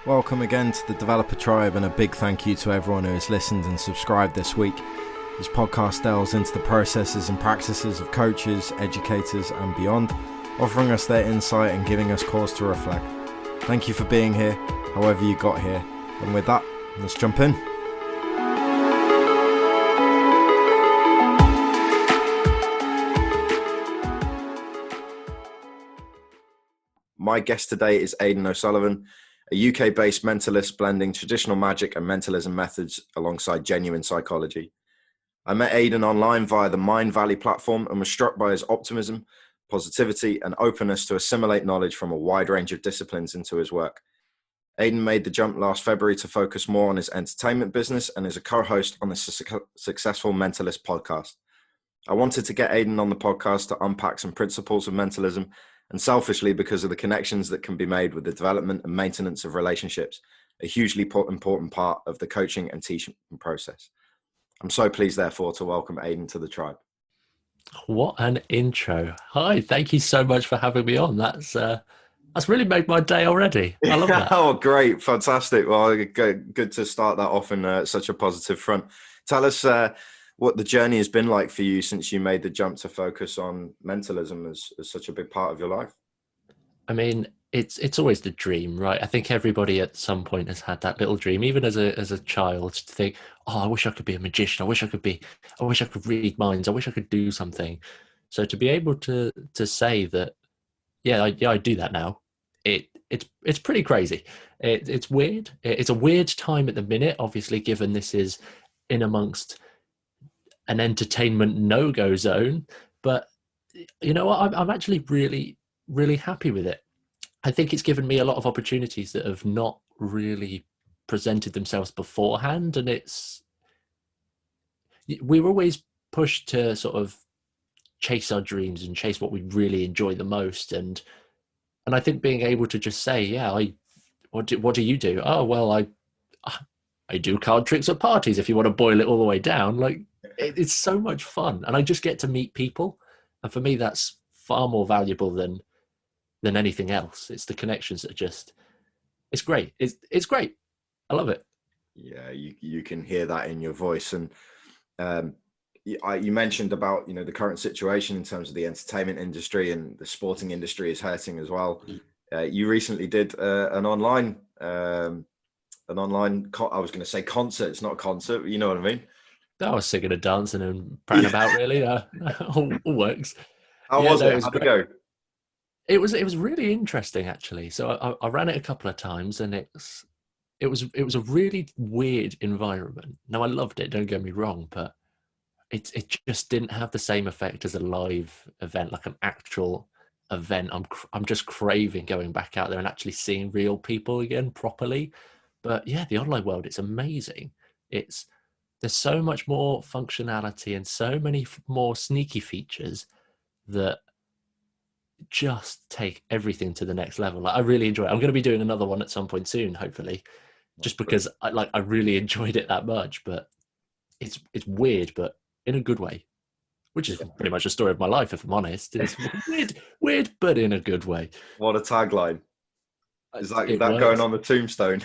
Welcome again to the Developer Tribe, and a big thank you to everyone who has listened and subscribed this week. This podcast delves into the processes and practices of coaches, educators and beyond, offering us their insight and giving us cause to reflect. Thank you for being here, however you got here. And with that, let's jump in. My guest today is Aidan O'Sullivan, a UK-based mentalist blending traditional magic and mentalism methods alongside genuine psychology. I met Aidan online via the Mind Valley platform and was struck by his optimism, positivity, and openness to assimilate knowledge from a wide range of disciplines into his work. Aidan made the jump last February to focus more on his entertainment business and is a co-host on the successful Mentalist podcast. I wanted to get Aidan on the podcast to unpack some principles of mentalism, and selfishly because of the connections that can be made with the development and maintenance of relationships, a hugely important part of the coaching and teaching process. I'm so pleased, therefore, to welcome Aidan to the tribe. What an intro. Hi, thank you so much for having me on. That's really made my day already. I love that. Oh, great. Fantastic. Well, good to start that off in such a positive front. Tell us what the journey has been like for you since you made the jump to focus on mentalism as such a big part of your life. I mean, it's always the dream, right? I think everybody at some point has had that little dream, even as a child, to think, oh, I wish I could be a magician. I wish I could read minds. I wish I could do something. So to be able to say that, I do that now. It's pretty crazy. It's weird. It's a weird time at the minute, obviously, given this is in amongst an entertainment no-go zone, but you know what? I'm actually really, really happy with it. I think it's given me a lot of opportunities that have not really presented themselves beforehand, and we're always pushed to sort of chase our dreams and chase what we really enjoy the most, and I think being able to just say, what do you do? Oh, well, I do card tricks at parties, if you want to boil it all the way down. Like, it's so much fun, and I just get to meet people, and for me that's far more valuable than anything else. It's the connections that it's great. It's great. I love it. Yeah, you can hear that in your voice. And you mentioned about the current situation in terms of the entertainment industry, and the sporting industry is hurting as well. You recently did an online I was going to say concert. It's not a concert, but you know what I mean. I was singing and dancing and praying about, really. All works. How was it? How'd it go? It was really interesting, actually. So I ran it a couple of times, and it was a really weird environment. Now, I loved it, don't get me wrong, but it just didn't have the same effect as a live event, like an actual event. I'm just craving going back out there and actually seeing real people again properly. But yeah, the online world, it's amazing. There's so much more functionality and so many more sneaky features that just take everything to the next level. Like, I really enjoy it. I'm going to be doing another one at some point soon, hopefully, just because I really enjoyed it that much. But it's weird, but in a good way, which is pretty much the story of my life, if I'm honest. It's weird, but in a good way. What a tagline. Is that going on the tombstone?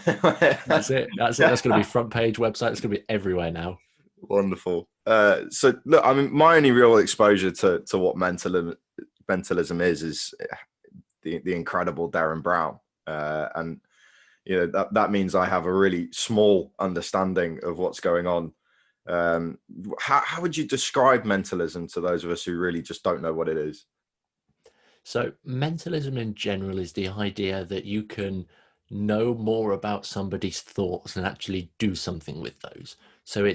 That's it. That's going to be front page website. It's going to be everywhere now. Wonderful. So look, I mean, my only real exposure to what mentalism is the incredible Darren Brown, and that means I have a really small understanding of what's going on. How would you describe mentalism to those of us who really just don't know what it is? So mentalism in general is the idea that you can know more about somebody's thoughts and actually do something with those. So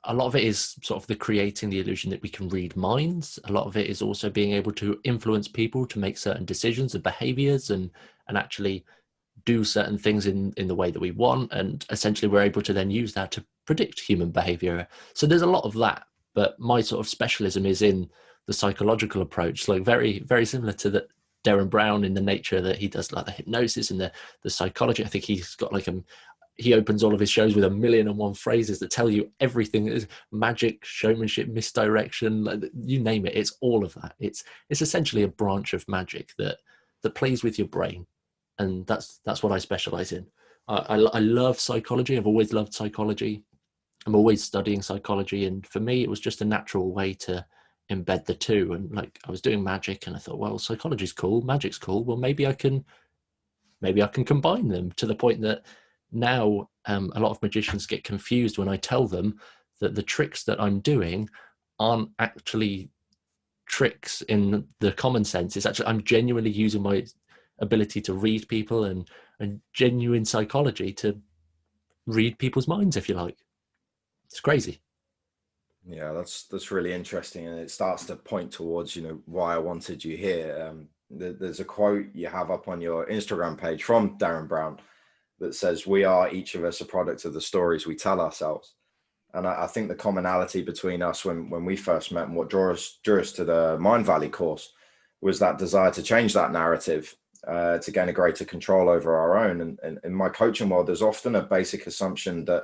a lot of it is sort of creating the illusion that we can read minds. A lot of it is also being able to influence people to make certain decisions and behaviors and actually do certain things in the way that we want. And essentially we're able to then use that to predict human behavior. So there's a lot of that, but my sort of specialism is in the psychological approach, like very, very similar to the Darren Brown in the nature that he does, like the hypnosis and the psychology. I think he's got he opens all of his shows with 1,000,001 phrases that tell you everything. Is magic, showmanship, misdirection, you name it. It's all of that. It's essentially a branch of magic that plays with your brain, and that's what I specialize in. I love psychology. I've always loved psychology. I'm always studying psychology, and for me, it was just a natural way to embed the two. And like, I was doing magic, and I thought, well, psychology's cool, magic's cool. Well, maybe I can combine them, to the point that now a lot of magicians get confused when I tell them that the tricks that I'm doing aren't actually tricks in the common sense. It's actually, I'm genuinely using my ability to read people and genuine psychology to read people's minds, if you like. It's crazy. Yeah, that's really interesting, and it starts to point towards, why I wanted you here. There's a quote you have up on your Instagram page from Darren Brown that says, "We are each of us a product of the stories we tell ourselves." And I think the commonality between us when we first met and what drew us to the Mind Valley course was that desire to change that narrative, to gain a greater control over our own. And in my coaching world, there's often a basic assumption that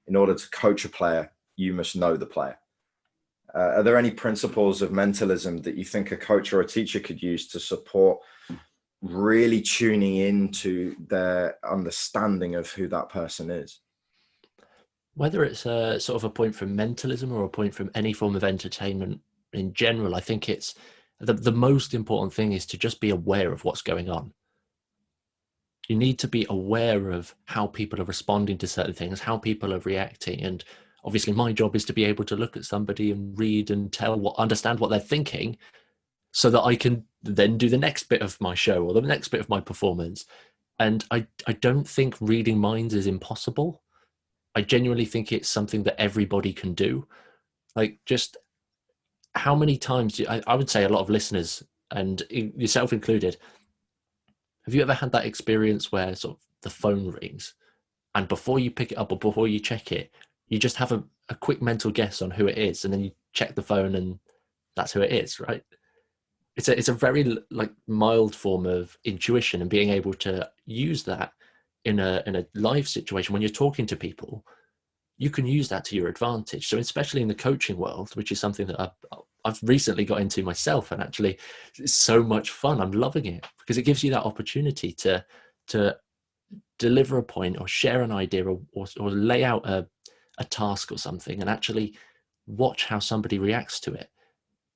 in order to coach a player, you must know the player. Are there any principles of mentalism that you think a coach or a teacher could use to support really tuning into their understanding of who that person is? Whether it's a sort of a point from mentalism or a point from any form of entertainment in general, I think it's the most important thing is to just be aware of what's going on. You need to be aware of how people are responding to certain things, how people are reacting. And obviously my job is to be able to look at somebody and read and understand what they're thinking, so that I can then do the next bit of my show or the next bit of my performance. And I don't think reading minds is impossible. I genuinely think it's something that everybody can do. Like, just how many times I would say a lot of listeners, and yourself included, have you ever had that experience where sort of the phone rings and before you pick it up or before you check it, you just have a quick mental guess on who it is, and then you check the phone and that's who it is, right? It's a very like mild form of intuition, and being able to use that in a live situation when you're talking to people, you can use that to your advantage. So especially in the coaching world, which is something that I've recently got into myself, and actually it's so much fun. I'm loving it because it gives you that opportunity to deliver a point or share an idea or lay out a task or something, and actually watch how somebody reacts to it,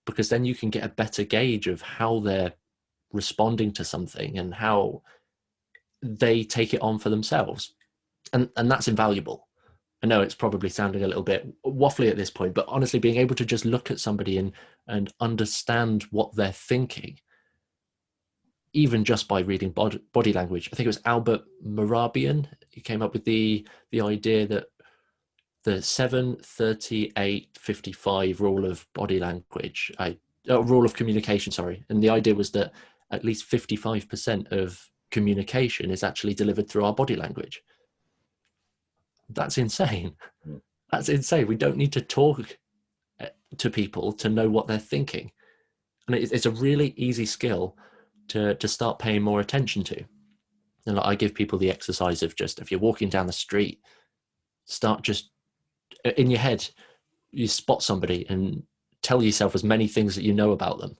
because then you can get a better gauge of how they're responding to something and how they take it on for themselves. And that's invaluable. I know it's probably sounding a little bit waffly at this point, but honestly, being able to just look at somebody and understand what they're thinking, even just by reading body language. I think it was Albert Mehrabian who came up with the idea that the 7-38-55 rule of body language, rule of communication, sorry. And the idea was that at least 55% of communication is actually delivered through our body language. That's insane. That's insane. We don't need to talk to people to know what they're thinking. And it's a really easy skill to start paying more attention to. And like, I give people the exercise of just, if you're walking down the street, start just in your head, you spot somebody and tell yourself as many things that you know about them.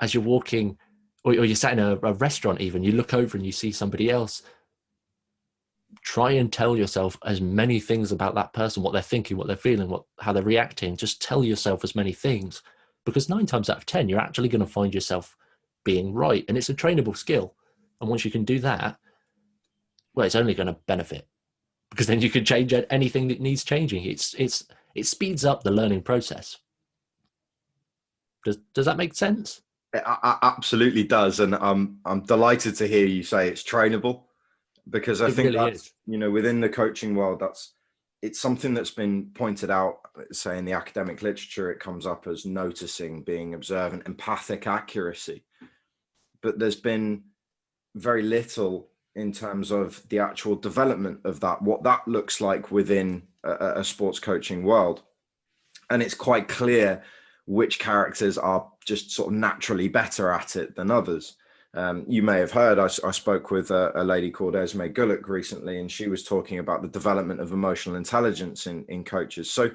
As you're walking, or you're sat in a restaurant even, you look over and you see somebody else, try and tell yourself as many things about that person, what they're thinking, what they're feeling, how they're reacting. Just tell yourself as many things, because 9 times out of 10, you're actually going to find yourself being right. And it's a trainable skill. And once you can do that, well, it's only going to benefit, because then you can change anything that needs changing. It speeds up the learning process. Does that make sense? It absolutely does. And I'm delighted to hear you say it's trainable, because I think really that's, is. within the coaching world, it's something that's been pointed out, say in the academic literature, it comes up as noticing, being observant, empathic accuracy. But there's been very little in terms of the actual development of that, what that looks like within a sports coaching world. And it's quite clear which characters are just sort of naturally better at it than others. You may have heard, I spoke with a lady called Esme Gulick recently, and she was talking about the development of emotional intelligence in coaches. So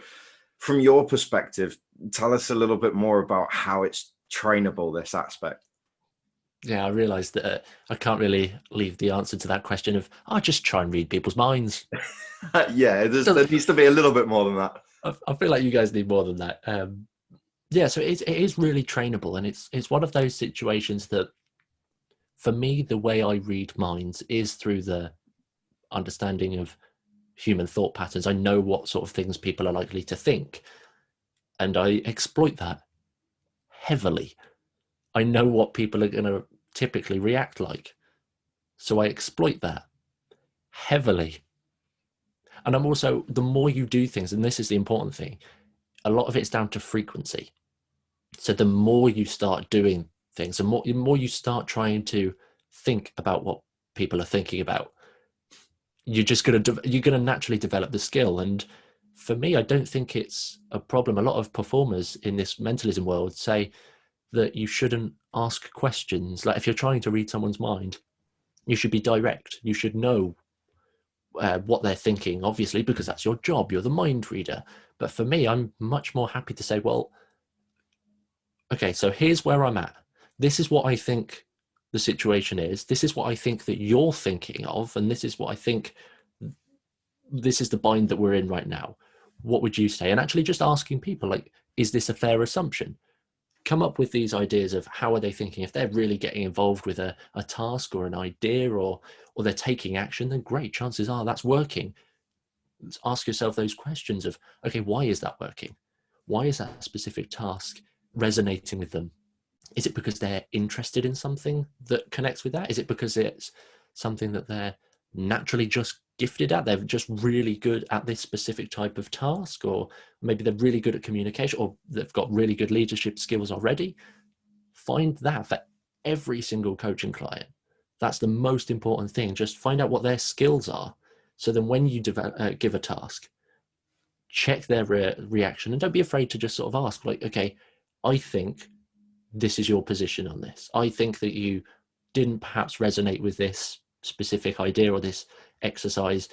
from your perspective, tell us a little bit more about how it's trainable, this aspect. Yeah, I realised that I can't really leave the answer to that question of, I'll just try and read people's minds. Yeah, there needs to be a little bit more than that. I feel like you guys need more than that. Yeah, so it is really trainable, and it's one of those situations that, for me, the way I read minds is through the understanding of human thought patterns. I know what sort of things people are likely to think, and I exploit that heavily. I know what people are going to typically react like, so I exploit that heavily. And I'm also, the more you do things, and this is the important thing, a lot of it's down to frequency. So the more you start doing things, the more you start trying to think about what people are thinking about, you're gonna naturally develop the skill. And for me, I don't think it's a problem. A lot of performers in this mentalism world say that you shouldn't ask questions. Like, if you're trying to read someone's mind, you should be direct. You should know what they're thinking, obviously, because that's your job. You're the mind reader. But for me, I'm much more happy to say, well, okay, so here's where I'm at. This is what I think the situation is. This is what I think that you're thinking of. And this is what I think, this is the bind that we're in right now. What would you say? And actually just asking people, like, is this a fair assumption? Come up with these ideas of how are they thinking. If they're really getting involved with a task or an idea, or they're taking action, then great, chances are that's working. Let's ask yourself those questions of, okay, why is that working? Why is that specific task resonating with them? Is it because they're interested in something that connects with that? Is it because it's something that they're naturally just gifted at? They're just really good at this specific type of task, or maybe they're really good at communication, or they've got really good leadership skills already. Find that for every single coaching client. That's the most important thing. Just find out what their skills are. So then when you give a task, check their reaction, and don't be afraid to just sort of ask, like, okay, I think this is your position on this. I think that you didn't perhaps resonate with this specific idea or this exercise.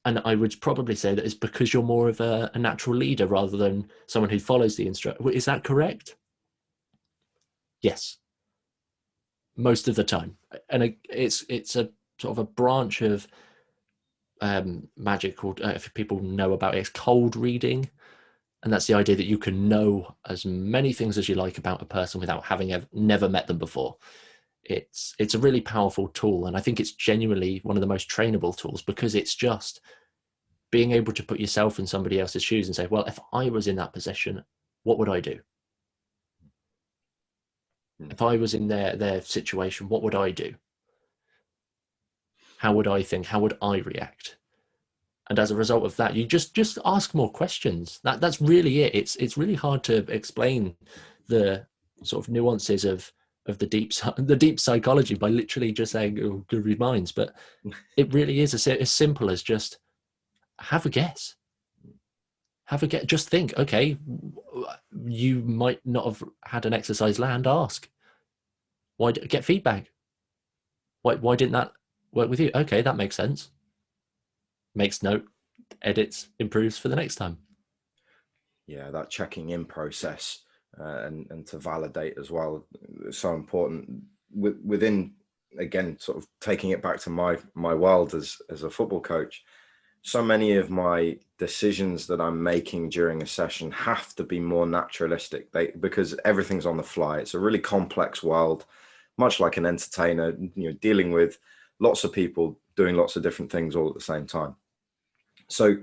And I would probably say that it's because you're more of a natural leader rather than someone who follows the instruction. Is that correct? Yes, most of the time. And it's a sort of a branch of magic called, if people know about it, it's cold reading. And that's the idea that you can know as many things as you like about a person without having never met them before. It's a really powerful tool, and I think it's genuinely one of the most trainable tools, because it's just being able to put yourself in somebody else's shoes and say, well, if I was in that position, what would I do? If I was in their situation, what would I do? How would I think? How would I react? And as a result of that, you just ask more questions. That's really it. It's really hard to explain the sort of nuances of the deep psychology by literally just saying, oh, go read minds. But it really is as simple as just have a guess. Have a guess. Just think, okay, you might not have had an exercise land. Ask. Why get feedback? Why didn't that work with you? Okay, that makes sense. Makes note, edits, improves for the next time. Yeah, that checking in process, and to validate as well is so important within, again, sort of taking it back to my world as a football coach. So many of my decisions that I'm making during a session have to be more naturalistic, because everything's on the fly. It's a really complex world, much like an entertainer, dealing with lots of people doing lots of different things all at the same time. So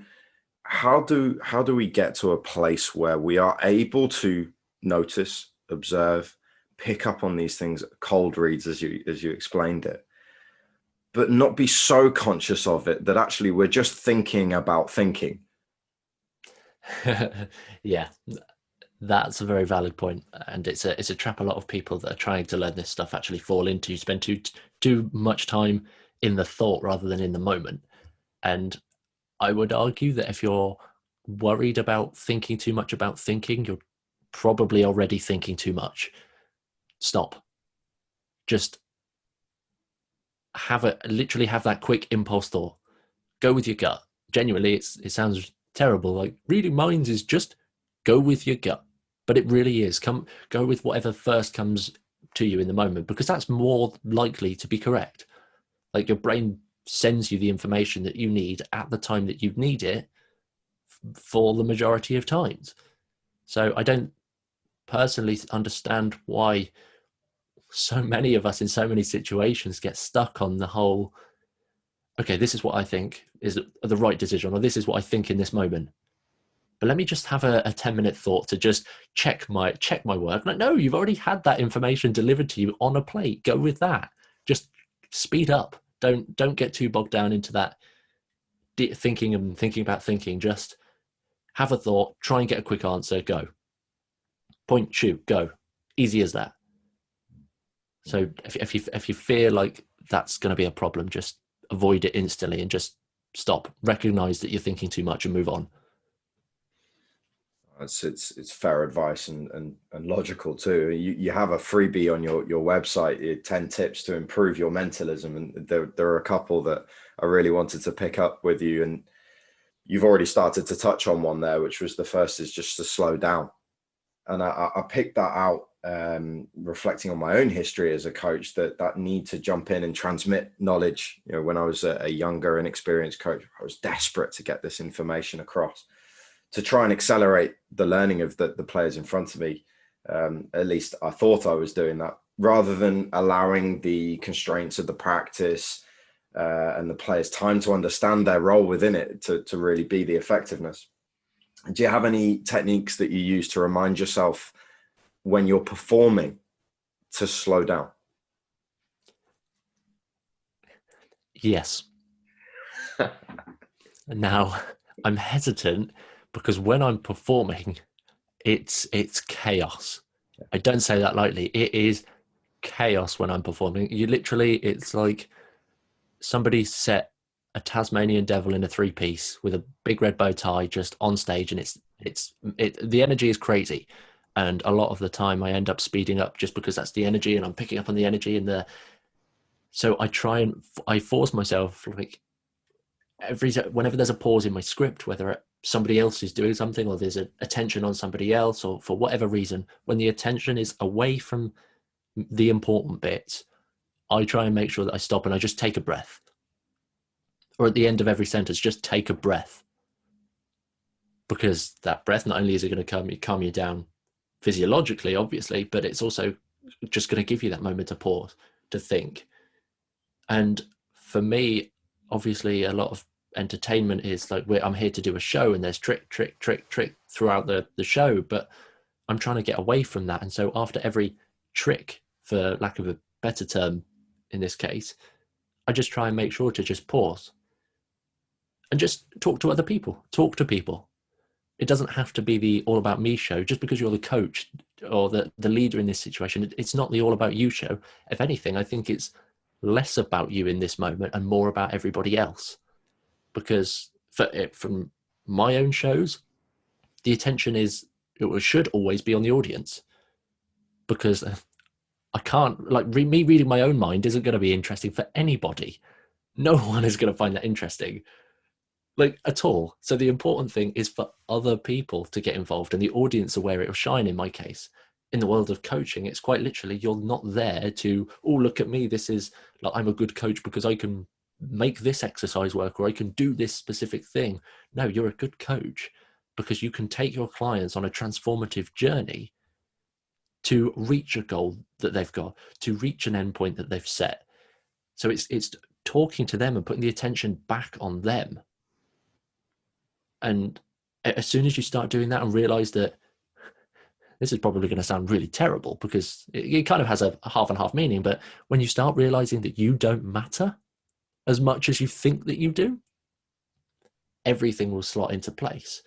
how do we get to a place where we are able to notice, observe, pick up on these things, cold reads, as you explained it, but not be so conscious of it that actually we're just thinking about thinking? Yeah, that's a very valid point, and it's a trap a lot of people that are trying to learn this stuff actually fall into. You spend too much time in the thought rather than in the moment. And I would argue that if you're worried about thinking too much about thinking, you're probably already thinking too much. Stop. Just literally have that quick impulse thought. Go with your gut. Genuinely, it sounds terrible. Like, reading minds is just go with your gut, but it really is. Go with whatever first comes to you in the moment, because that's more likely to be correct. Like, your brain sends you the information that you need at the time that you need it for the majority of times. So I don't personally understand why so many of us in so many situations get stuck on the whole, okay, this is what I think is the right decision, or this is what I think in this moment. But let me just have a 10-minute thought to just check my work. Like, no, you've already had that information delivered to you on a plate. Go with that. Just speed up. Don't get too bogged down into that thinking and thinking about thinking. Just have a thought, try and get a quick answer, go. Point, shoot, go. Easy as that. So if you feel like that's going to be a problem, just avoid it instantly and just stop. Recognize that you're thinking too much and move on. It's fair advice and logical too. You have a freebie on your website, 10 tips to improve your mentalism, and there are a couple that I really wanted to pick up with you, and you've already started to touch on one there, which was the first is just to slow down. And I picked that out reflecting on my own history as a coach, that need to jump in and transmit knowledge. You know, when I was a younger, inexperienced coach, I was desperate to get this information across, to try and accelerate the learning of the players in front of me. At least I thought I was doing that, rather than allowing the constraints of the practice and the players time to understand their role within it to really be the effectiveness. Do you have any techniques that you use to remind yourself when you're performing to slow down? Yes. Now, I'm hesitant because when I'm performing, it's chaos. I don't say that lightly. It is chaos when I'm performing. It's like somebody set a Tasmanian devil in a 3-piece with a big red bow tie just on stage, and the energy is crazy. And a lot of the time I end up speeding up just because that's the energy, and I'm picking up on the energy so I force myself, like, whenever there's a pause in my script, whether somebody else is doing something or there's a attention on somebody else, or for whatever reason, when the attention is away from the important bits, I try and make sure that I stop and I just take a breath. Or at the end of every sentence, just take a breath. Because that breath, not only is it going to calm you down physiologically, obviously, but it's also just going to give you that moment to pause, to think. And for me, obviously, a lot of entertainment is like, I'm here to do a show, and there's trick throughout the show, but I'm trying to get away from that. And so after every trick, for lack of a better term in this case, I just try and make sure to just pause and just talk to other people, talk to people. It doesn't have to be the all about me show. Just because you're the coach or the leader in this situation, it's not the all about you show. If anything, I think it's less about you in this moment and more about everybody else. Because from my own shows, the attention should always be on the audience, because I can't, like, me reading my own mind isn't going to be interesting for anybody. No one is going to find that interesting, like, at all. So the important thing is for other people to get involved, and the audience are where it will shine. In my case, in the world of coaching, it's quite literally, you're not there to, oh, look at me, this is like, I'm a good coach because I can make this exercise work, or I can do this specific thing. No, you're a good coach because you can take your clients on a transformative journey to reach a goal that they've got, to reach an endpoint that they've set. So it's talking to them and putting the attention back on them. And as soon as you start doing that and realize that, this is probably going to sound really terrible because it kind of has a half and half meaning, but when you start realizing that you don't matter as much as you think that you do, everything will slot into place.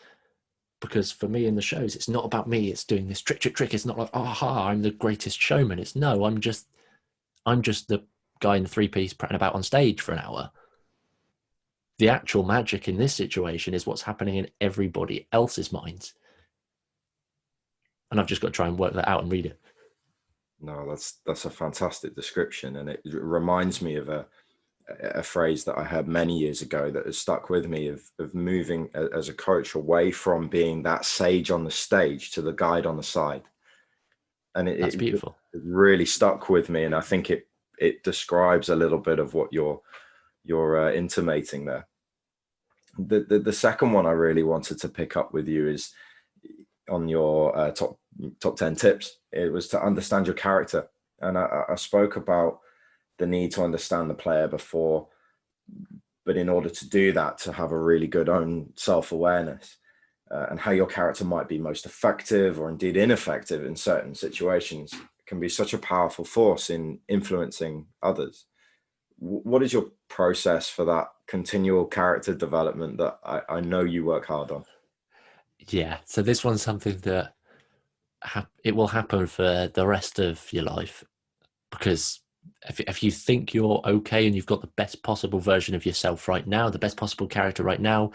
Because for me in the shows, it's not about me. It's doing this trick. It's not like, aha, I'm the greatest showman. It's no, I'm just the guy in the 3-piece prattling about on stage for an hour. The actual magic in this situation is what's happening in everybody else's minds. And I've just got to try and work that out and read it. No, that's a fantastic description. And it reminds me of a phrase that I heard many years ago that has stuck with me, of moving as a coach away from being that sage on the stage to the guide on the side. And that's beautiful. it really stuck with me, and I think it describes a little bit of what you're intimating there. The second one I really wanted to pick up with you is on your top 10 tips. It was to understand your character, and I spoke about the need to understand the player before, but in order to do that, to have a really good own self-awareness, and how your character might be most effective or indeed ineffective in certain situations can be such a powerful force in influencing others. What is your process for that continual character development that I know you work hard on? Yeah, so this one's something that it will happen for the rest of your life, because if you think you're okay and you've got the best possible version of yourself right now, the best possible character right now,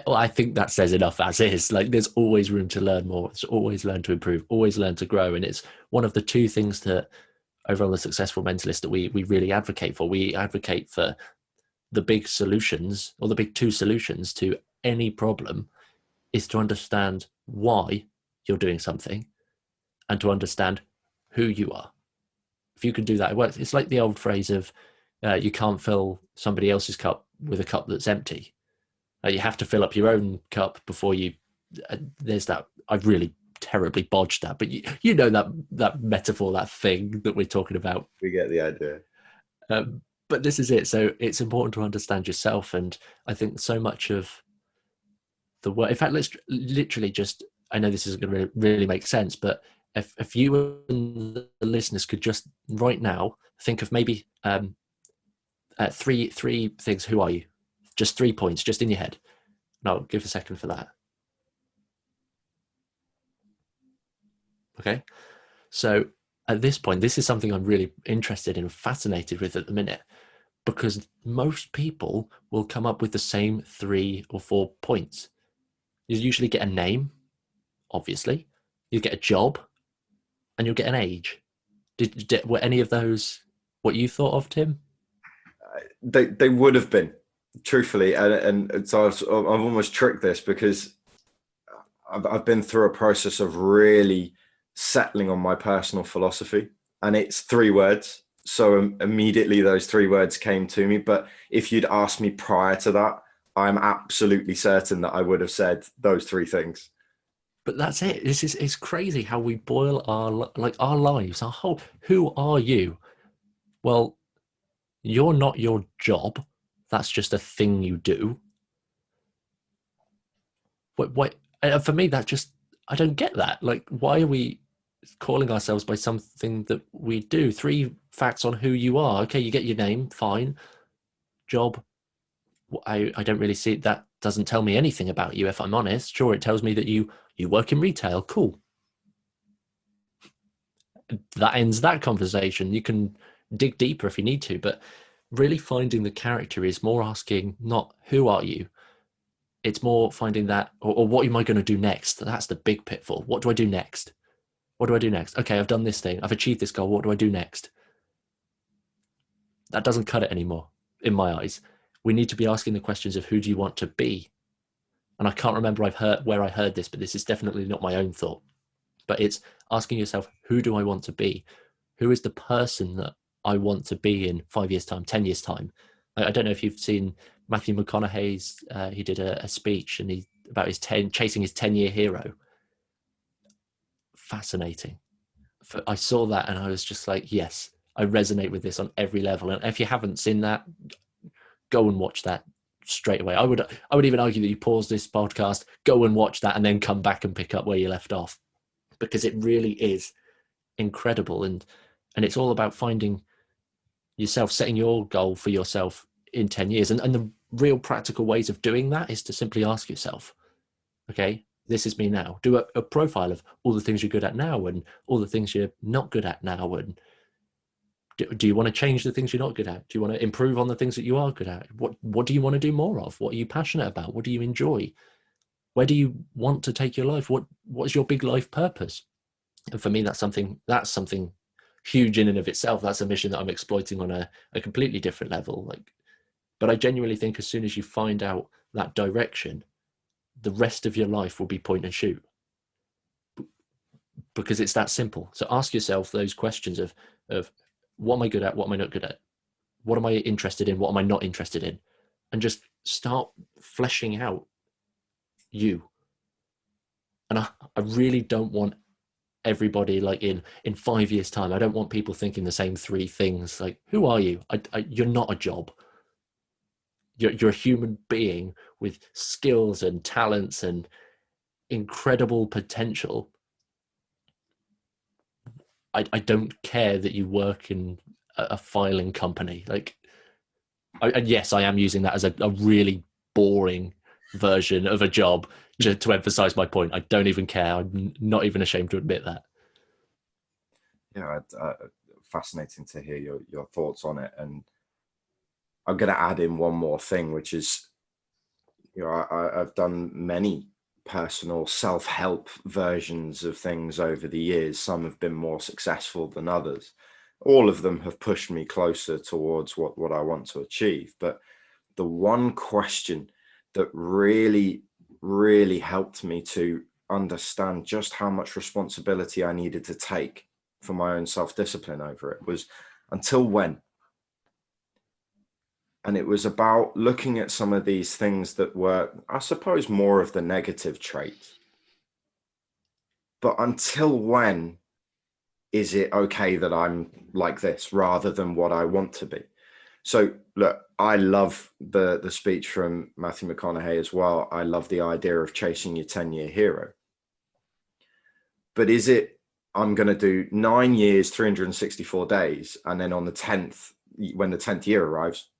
I think that says enough as is. Like, there's always room to learn more. There's always learn to improve, always learn to grow. And it's one of the two things that over on the Successful Mentalist that we really advocate for. We advocate for the big solutions, or the big two solutions to any problem, is to understand why you're doing something and to understand who you are. If you can do that, it works. It's like the old phrase of you can't fill somebody else's cup with a cup that's empty. You have to fill up your own cup before you. There's that. I've really terribly bodged that, but you know that metaphor, that thing that we're talking about. We get the idea. But this is it. So it's important to understand yourself, and I think so much of the work. In fact, let's literally just. I know this isn't going to really make sense, but if you and the listeners could just right now think of maybe three things. Who are you? Just 3 points, just in your head. And I'll give a second for that. Okay. So at this point, this is something I'm really interested in, fascinated with at the minute, because most people will come up with the same 3 or 4 points. You usually get a name, obviously. You get a job, and you'll get an age. Were any of those what you thought of, Tim? They would have been, truthfully, and so I've almost tricked this, because I've been through a process of really settling on my personal philosophy, and it's 3 words. So immediately those 3 words came to me. But if you'd asked me prior to that, I'm absolutely certain that I would have said those 3 things. But that's it. It's crazy how we boil our lives, our whole. Who are you? Well, you're not your job. That's just a thing you do. What? For me, that just, I don't get that. Like, why are we calling ourselves by something that we do? 3 facts on who you are. Okay, you get your name, fine. Job, I don't really see it. That doesn't tell me anything about you, if I'm honest. Sure, it tells me that you work in retail. Cool. That ends that conversation. You can dig deeper if you need to, but really finding the character is more asking not who are you, it's more finding that, or what am I going to do next? That's the big pitfall. What do I do next? What do I do next? Okay, I've done this thing. I've achieved this goal. What do I do next? That doesn't cut it anymore, in my eyes. We need to be asking the questions of who do you want to be? And I can't remember where I heard this, but this is definitely not my own thought. But it's asking yourself, who do I want to be? Who is the person that I want to be in 5 years' time, 10 years' time? I don't know if you've seen Matthew McConaughey's, he did a speech and about chasing his 10-year hero. Fascinating. I saw that and I was just like, yes, I resonate with this on every level. And if you haven't seen that, go and watch that straight away. I would even argue that you pause this podcast, go and watch that, and then come back and pick up where you left off, because it really is incredible. And it's all about finding yourself, setting your goal for yourself in 10 years. And the real practical ways of doing that is to simply ask yourself, okay, this is me now. Do a profile of all the things you're good at now and all the things you're not good at now. And do you want to change the things you're not good at? Do you want to improve on the things that you are good at? What do you want to do more of? What are you passionate about? What do you enjoy? Where do you want to take your life? What's your big life purpose? And for me, that's something huge in and of itself. That's a mission that I'm exploiting on a completely different level. But I genuinely think as soon as you find out that direction, the rest of your life will be point and shoot. because it's that simple. So ask yourself those questions of what am I good at? What am I not good at? What am I interested in? What am I not interested in? And just start fleshing out you. And I really don't want everybody like in 5 years time, I don't want people thinking the same three things. Like, who are you? You're not a job. You're a human being with skills and talents and incredible potential. I don't care that you work in a filing company. Like, and yes, I am using that as a really boring version of a job to emphasize my point. I don't even care. I'm not even ashamed to admit that. Yeah, fascinating to hear your thoughts on it. And I'm going to add in one more thing, which is, I've done many personal self-help versions of things over the years. Some have been more successful than others. All of them have pushed me closer towards what I want to achieve. But the one question that really, really helped me to understand just how much responsibility I needed to take for my own self-discipline over it was, until when? And it was about looking at some of these things that were, I suppose, more of the negative traits. But until when is it okay that I'm like this rather than what I want to be? So look, I love the speech from Matthew McConaughey as well. I love the idea of chasing your 10-year hero. But is it, I'm going to do 9 years, 364 days, and then on the 10th, when the 10th year arrives,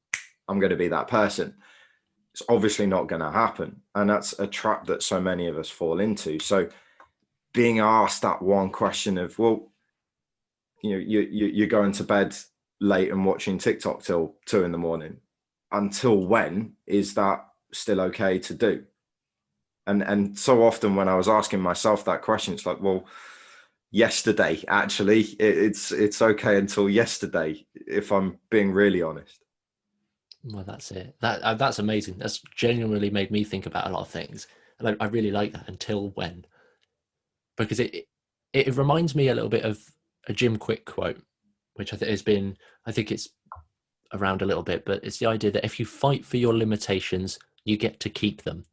I'm going to be that person? It's obviously not going to happen. And that's a trap that so many of us fall into. So being asked that one question of, well, you're going to bed late and watching TikTok till 2 a.m. Until when is that still okay to do? And so often when I was asking myself that question, it's like, well, yesterday, actually, it's okay until yesterday, if I'm being really honest. Well, that's it. That's amazing. That's genuinely made me think about a lot of things, and I really like that. Until when? Because it reminds me a little bit of a Jim Quick quote, which I think has been, I think it's around a little bit, but it's the idea that if you fight for your limitations, you get to keep them.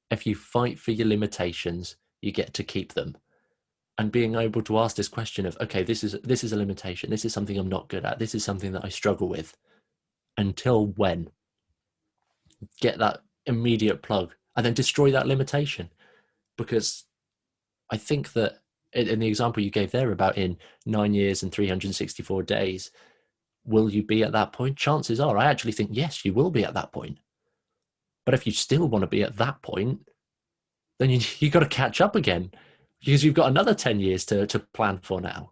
If you fight for your limitations, you get to keep them. And being able to ask this question of, okay, this is a limitation. This is something I'm not good at. This is something that I struggle with. Until when? Get that immediate plug and then destroy that limitation. Because I think that in the example you gave there about in 9 years and 364 days, will you be at that point? Chances are, I actually think, yes, you will be at that point. But if you still want to be at that point, then you got to catch up again, because you've got another 10 years to plan for now.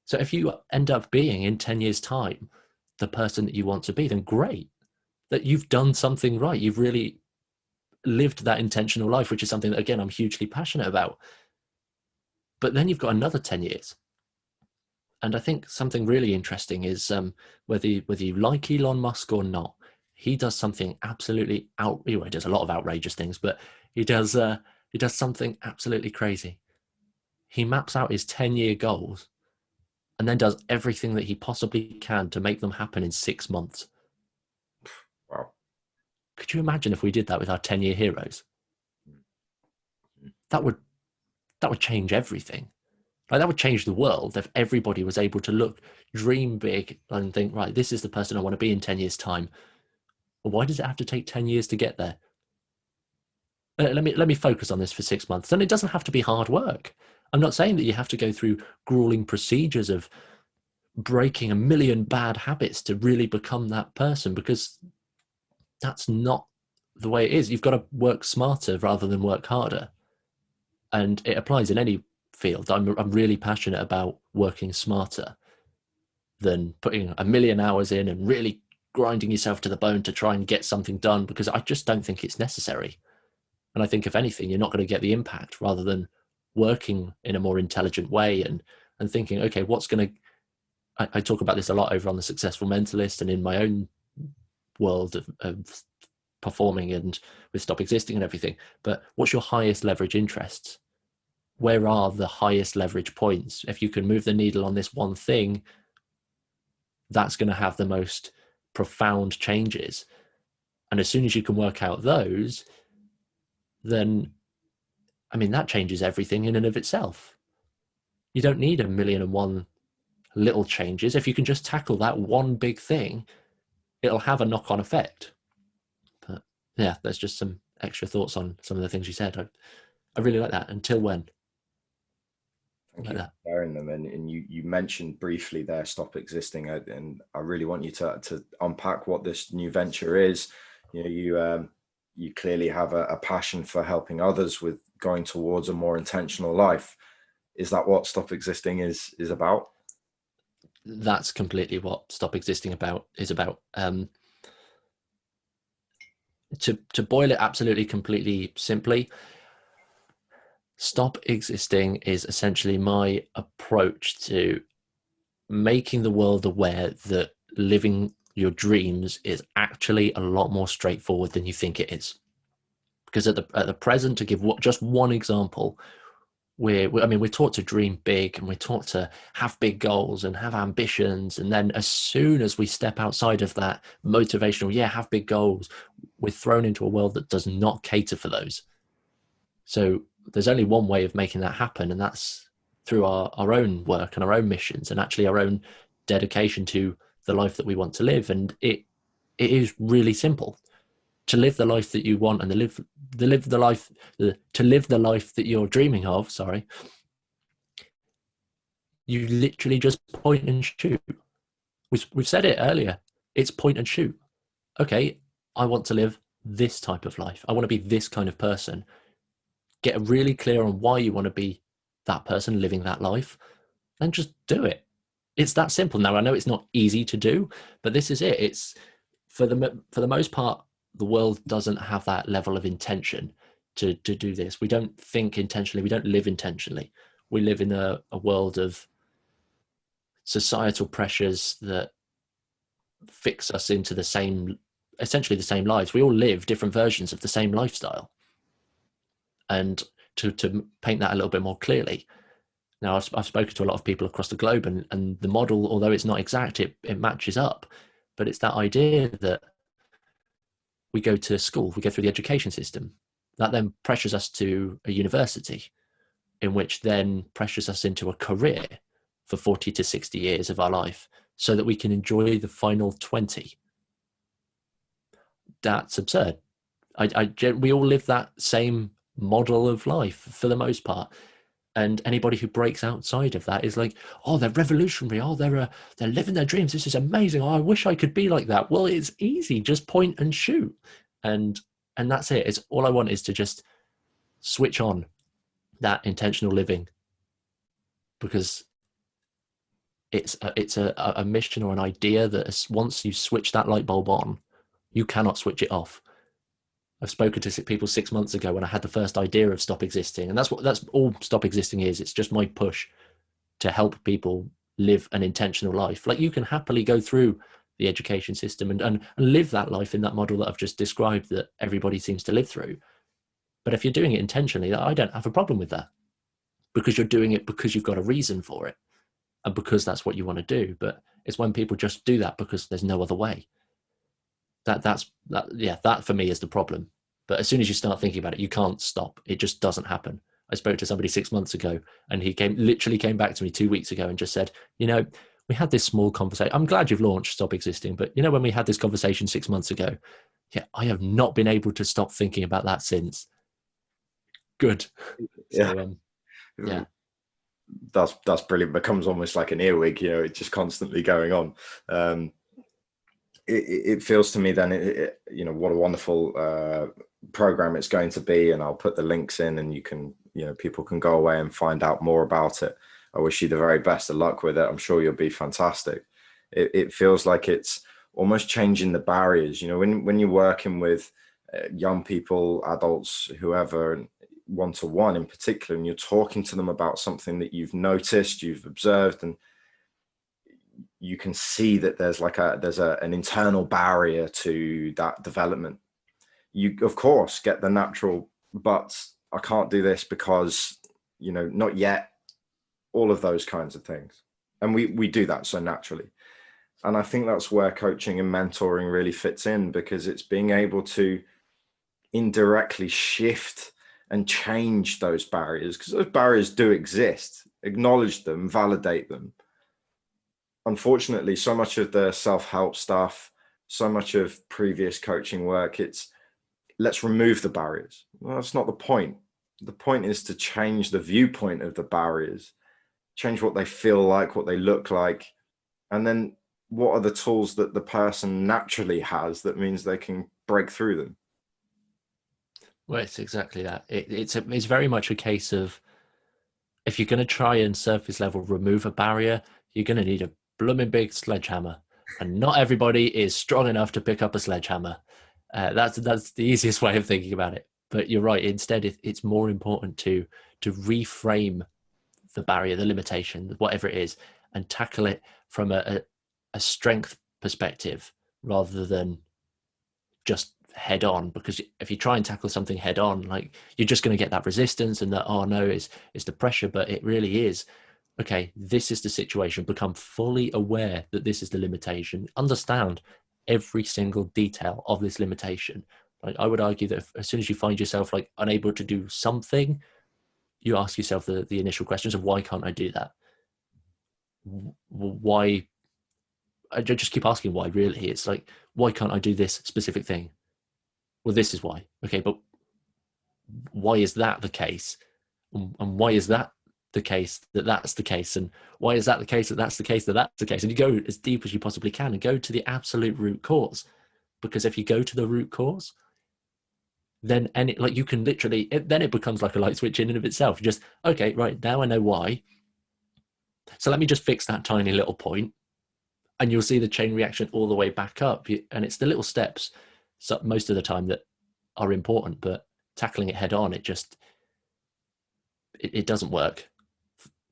So if you end up being in 10 years' time the person that you want to be, then great. That you've done something right. You've really lived that intentional life, which is something that, again, I'm hugely passionate about. But then you've got another 10 years. And I think something really interesting is whether you like Elon Musk or not, he does something absolutely he does a lot of outrageous things, but he does something absolutely crazy. He maps out his 10-year goals and then does everything that he possibly can to make them happen in 6 months. Wow. Could you imagine if we did that with our 10-year heroes? That would change everything. Like, that would change the world if everybody was able to look, dream big, and think, right, this is the person I want to be in 10 years' time. Well, why does it have to take 10 years to get there? Let me focus on this for 6 months. And it doesn't have to be hard work. I'm not saying that you have to go through grueling procedures of breaking a million bad habits to really become that person, because that's not the way it is. You've got to work smarter rather than work harder. And it applies in any field. I'm really passionate about working smarter than putting a million hours in and really grinding yourself to the bone to try and get something done, because I just don't think it's necessary. And I think, if anything, you're not going to get the impact, rather than working in a more intelligent way and thinking, okay, what's going to, I talk about this a lot over on the Successful Mentalist and in my own world of performing and with Stop Existing and everything, but what's your highest leverage interests? where are the highest leverage points? If you can move the needle on this one thing, that's going to have the most profound changes. And as soon as you can work out those, then, I mean, that changes everything in and of itself. You don't need 1,000,001 little changes. If you can just tackle that one big thing, it'll have a knock-on effect. But yeah, there's just some extra thoughts on some of the things you said. I really like that. Until when? Thank you for sharing them. And you mentioned briefly there, Stop Existing, and I really want you to unpack what this new venture is. You know, you clearly have a passion for helping others with going towards a more intentional life. Is that what Stop Existing is about? That's completely what Stop Existing is about. To boil it absolutely, completely simply, Stop Existing is essentially my approach to making the world aware that living your dreams is actually a lot more straightforward than you think it is. Because at the present, to give just one example, we're taught to dream big, and we're taught to have big goals and have ambitions. And then as soon as we step outside of that motivational, have big goals, we're thrown into a world that does not cater for those. So there's only one way of making that happen, and that's through our own work and our own missions, and actually our own dedication to the life that we want to live. And it is really simple. To live the life that you want and to live the life that you're dreaming of, you literally just point and shoot. We've said it earlier. It's point and shoot. Okay, I want to live this type of life. I want to be this kind of person. Get really clear on why you want to be that person living that life, and just do it. It's that simple. Now, I know it's not easy to do, but this is it. It's for the most part, the world doesn't have that level of intention to do this. We don't think intentionally. We don't live intentionally. We live in a world of societal pressures that fix us into essentially the same lives. We all live different versions of the same lifestyle. And to paint that a little bit more clearly, now I've spoken to a lot of people across the globe, and the model, although it's not exact, it matches up. But it's that idea that we go to school, we go through the education system, that then pressures us to a university, in which then pressures us into a career for 40 to 60 years of our life, so that we can enjoy the final 20. That's absurd. We all live that same model of life for the most part. And anybody who breaks outside of that is like, oh, they're revolutionary. Oh, they're living their dreams. This is amazing. Oh, I wish I could be like that. Well, it's easy. Just point and shoot. And that's it. It's all I want is to just switch on that intentional living, because it's a mission or an idea that once you switch that light bulb on, you cannot switch it off. I've spoken to people 6 months ago when I had the first idea of Stop Existing, and that's all Stop Existing is. It's just my push to help people live an intentional life. Like, you can happily go through the education system and live that life in that model that I've just described that everybody seems to live through. But if you're doing it intentionally, I don't have a problem with that, because you're doing it because you've got a reason for it and because that's what you want to do. But it's when people just do that because there's no other way. That for me is the problem. But as soon as you start thinking about it, you can't stop. It just doesn't happen. I spoke to somebody 6 months ago, and he literally came back to me 2 weeks ago and just said, we had this small conversation. I'm glad you've launched Stop Existing, but when we had this conversation 6 months ago, I have not been able to stop thinking about that since. Good. Yeah. So, that's brilliant. Becomes almost like an earwig, it's just constantly going on. It feels to me then, what a wonderful program it's going to be, and I'll put the links in, and you can, people can go away and find out more about it. I wish you the very best of luck with it. I'm sure you'll be fantastic. It feels like it's almost changing the barriers. When you're working with young people, adults, whoever, and one-to-one in particular, and you're talking to them about something that you've noticed, you've observed, and you can see that there's an internal barrier to that development. You of course get the natural, but I can't do this because not yet, all of those kinds of things. And we do that so naturally. And I think that's where coaching and mentoring really fits in, because it's being able to indirectly shift and change those barriers, because those barriers do exist. Acknowledge them, validate them. Unfortunately, so much of the self-help stuff, so much of previous coaching work, it's let's remove the barriers. Well, that's not the point. The point is to change the viewpoint of the barriers, change what they feel like, what they look like, and then what are the tools that the person naturally has that means they can break through them. Well, it's exactly that. It's very much a case of, if you're going to try and surface level remove a barrier, you're going to need a blooming big sledgehammer, and not everybody is strong enough to pick up a sledgehammer. That's the easiest way of thinking about it. But you're right. Instead, it's more important to reframe the barrier, the limitation, whatever it is, and tackle it from a strength perspective rather than just head on. Because if you try and tackle something head on, like, you're just going to get that resistance and that, oh no, it's the pressure. But it really is, okay, this is the situation. Become fully aware that this is the limitation. Understand every single detail of this limitation. Like, I would argue that as soon as you find yourself like unable to do something, you ask yourself the initial questions of, why can't I do that? Why? I just keep asking why, really. It's like, why can't I do this specific thing? Well, this is why. Okay, but why is that the case? And why is that the case that that's the case? And why is that the case that that's the case that that's the case? And you go as deep as you possibly can and go to the absolute root cause. Because if you go to the root cause, then you can literally, then it becomes like a light switch in and of itself. You just, okay, right, now I know why. So let me just fix that tiny little point, and you'll see the chain reaction all the way back up. And it's the little steps, so most of the time, that are important, but tackling it head on, it doesn't work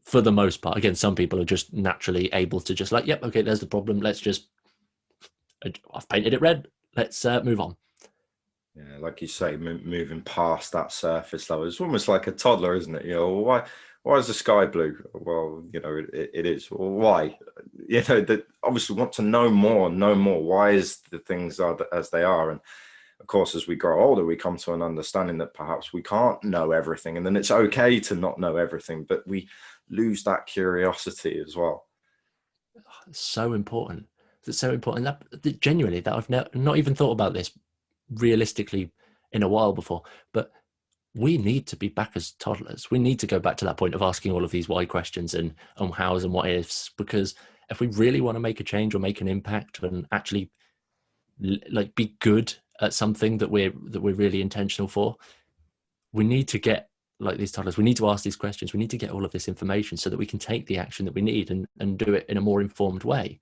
for the most part. Again, some people are just naturally able to just like, yep, okay, there's the problem. I've painted it red. Let's move on. Yeah, like you say, moving past that surface level. It's almost like a toddler, isn't it? Why is the sky blue? Well, it is. Well, why? That obviously want to know more. Why is the things are as they are? And of course, as we grow older, we come to an understanding that perhaps we can't know everything, and then it's okay to not know everything, but we lose that curiosity as well. It's so important. It's so important. That genuinely, that I've not even thought about this realistically in a while before, but we need to be back as toddlers. We need to go back to that point of asking all of these why questions and hows and what ifs, because if we really want to make a change or make an impact and actually like be good at something that we're really intentional for, we need to get like these toddlers. We need to ask these questions. We need to get all of this information so that we can take the action that we need and do it in a more informed way.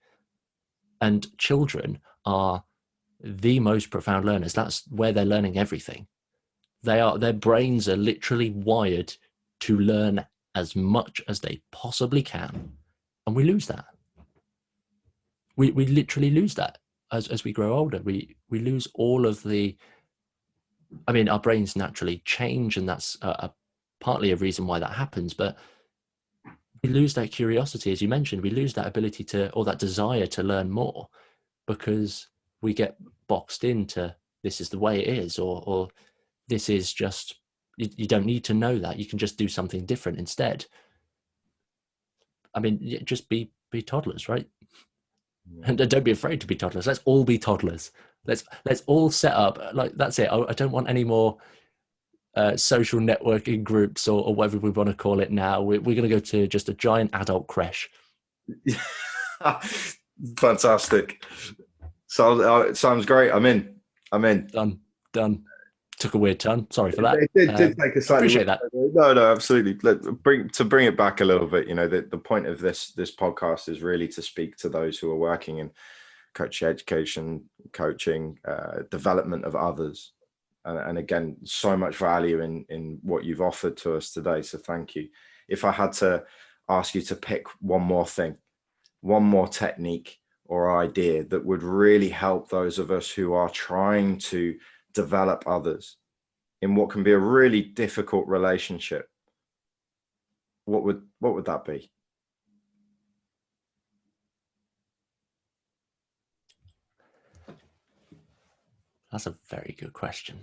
And children are the most profound learners. That's where they're learning everything. Their brains are literally wired to learn as much as they possibly can, and we lose that. We literally lose that as we grow older. We lose all of the. I mean, our brains naturally change, and that's partly a reason why that happens. But we lose that curiosity, as you mentioned. We lose that ability or that desire to learn more, because we get boxed into, this is the way it is, or this is just, you don't need to know that. You can just do something different instead. I mean, just be toddlers, right? Yeah. And don't be afraid to be toddlers. Let's all be toddlers. Let's all set up, like, that's it. I don't want any more social networking groups or whatever we want to call it now. We're going to go to just a giant adult creche. Fantastic. So it sounds great. I'm in. Done. Took a weird turn. Sorry for that. It did take a slightly. Appreciate that. No, absolutely. To bring it back a little bit. The point of this podcast is really to speak to those who are working in coaching education, coaching, development of others, and again, so much value in what you've offered to us today. So thank you. If I had to ask you to pick one more thing, one more technique or idea that would really help those of us who are trying to develop others in what can be a really difficult relationship, what would that be? That's a very good question.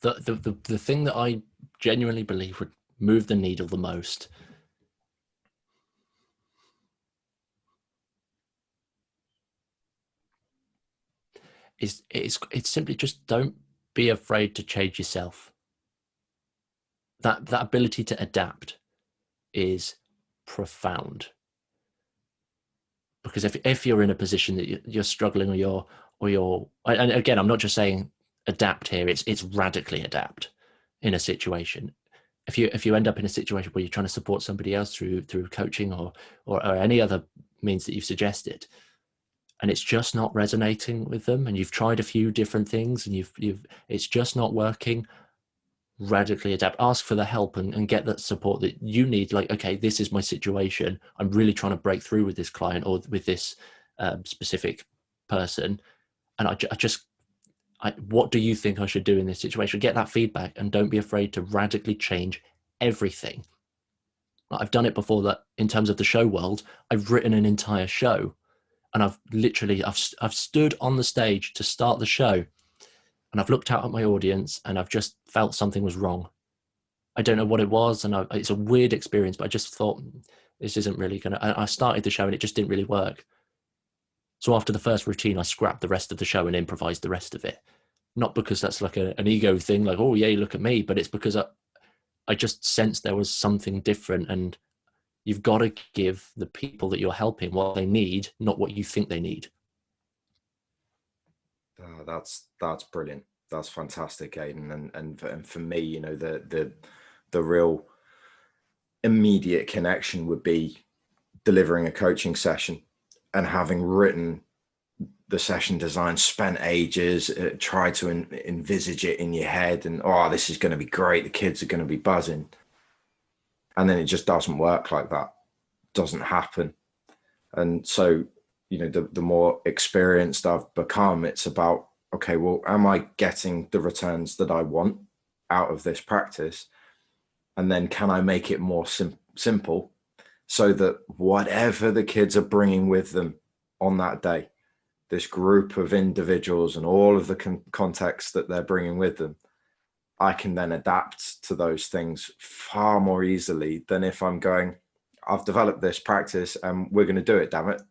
The thing that I genuinely believe would move the needle the most is it's simply just don't be afraid to change yourself. That ability to adapt is profound. Because if you're in a position that you're struggling or you're, and again, I'm not just saying adapt here, it's radically adapt in a situation. If you end up in a situation where you're trying to support somebody else through coaching or any other means that you've suggested, and it's just not resonating with them, and you've tried a few different things and you've it's just not working, radically adapt, ask for the help and get that support that you need. Like, okay, this is my situation, I'm really trying to break through with this client or with this specific person, and what do you think I should do in this situation? Get that feedback and don't be afraid to radically change everything. I've done it before, that in terms of the show world, I've written an entire show, and I've stood on the stage to start the show, and I've looked out at my audience and I've just felt something was wrong. I don't know what it was, and it's a weird experience, but I just thought, this isn't really gonna. I started the show and it just didn't really work. So after the first routine, I scrapped the rest of the show and improvised the rest of it. Not because that's like an ego thing, like, oh yeah, look at me, but it's because I just sensed there was something different, and you've got to give the people that you're helping what they need, not what you think they need. That's brilliant. That's fantastic, Aidan. And for me, you know, the real immediate connection would be delivering a coaching session and having written the session design, spent ages, tried to envisage it in your head, and oh, this is going to be great, the kids are going to be buzzing, and then it just doesn't work like that. Doesn't happen. And so, you know, the more experienced I've become, it's about, okay, well, am I getting the returns that I want out of this practice? And then can I make it more simple so that whatever the kids are bringing with them on that day, this group of individuals and all of the context that they're bringing with them, I can then adapt to those things far more easily than if I'm going, I've developed this practice and we're going to do it, damn it.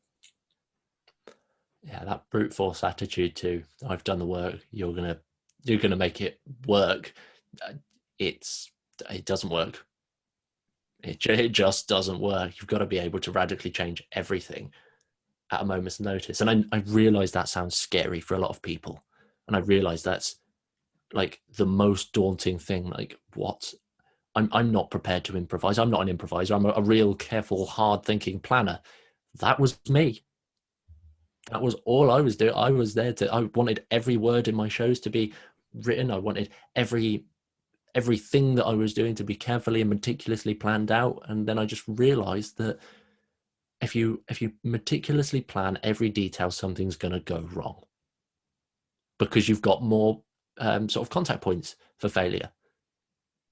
Yeah, that brute force attitude to, I've done the work, you're gonna make it work. It doesn't work. It just doesn't work. You've got to be able to radically change everything at a moment's notice. And I realize that sounds scary for a lot of people. And I realize that's like the most daunting thing. Like, what? I'm not prepared to improvise. I'm not an improviser. I'm a real careful, hard thinking planner. That was me. That was all I was doing. I was there I wanted every word in my shows to be written. I wanted everything that I was doing to be carefully and meticulously planned out. And then I just realized that if you meticulously plan every detail, something's going to go wrong, because you've got more sort of contact points for failure.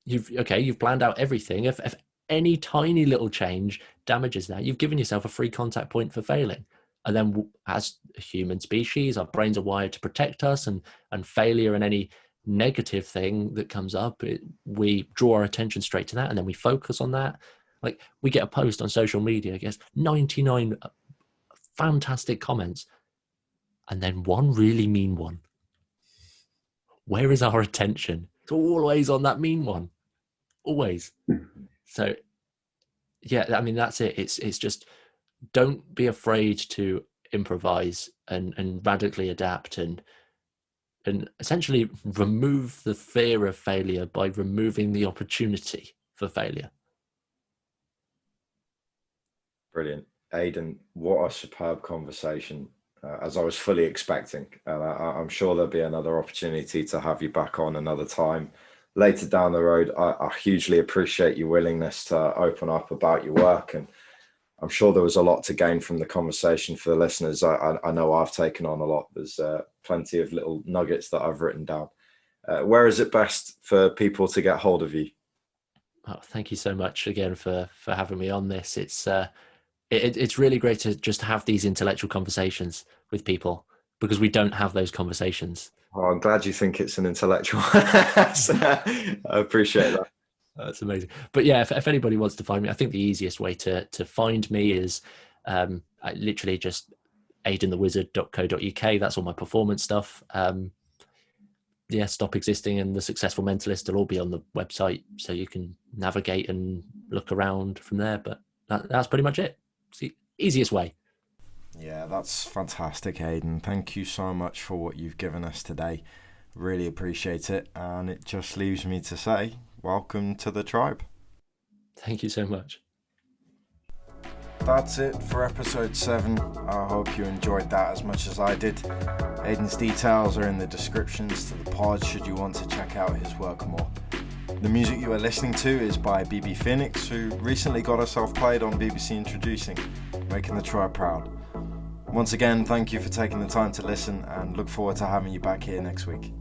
You've planned out everything. If any tiny little change damages that, you've given yourself a free contact point for failing. And then, as a human species, our brains are wired to protect us, and failure and any negative thing that comes up, we draw our attention straight to that, and then we focus on that. Like, we get a post on social media, I guess 99 fantastic comments, and then one really mean one. Where is our attention? It's always on that mean one, always. So yeah, I mean, that's it. It's just, don't be afraid to improvise and radically adapt and essentially remove the fear of failure by removing the opportunity for failure. Brilliant. Aidan, what a superb conversation, as I was fully expecting. I'm sure there'll be another opportunity to have you back on another time later down the road. I hugely appreciate your willingness to open up about your work, and I'm sure there was a lot to gain from the conversation for the listeners. I know I've taken on a lot. There's plenty of little nuggets that I've written down. Where is it best for people to get hold of you? Oh, thank you so much again for having me on this. It's really great to just have these intellectual conversations with people, because we don't have those conversations. Oh, I'm glad you think it's an intellectual. I appreciate that. That's amazing. But yeah, if anybody wants to find me, I think the easiest way to find me is literally just aidanthewizard.co.uk. That's all my performance stuff. Yeah, Stop Existing and The Successful Mentalist will all be on the website, so you can navigate and look around from there. But that's pretty much it. It's the easiest way. Yeah, that's fantastic, Aidan. Thank you so much for what you've given us today. Really appreciate it. And it just leaves me to say, welcome to the tribe. Thank you so much. That's it for episode 7. I hope you enjoyed that as much as I did. Aidan's details are in the descriptions to the pod should you want to check out his work more. The music you are listening to is by BB Phoenix, who recently got herself played on BBC Introducing, making the tribe proud. Once again, thank you for taking the time to listen, and look forward to having you back here next week.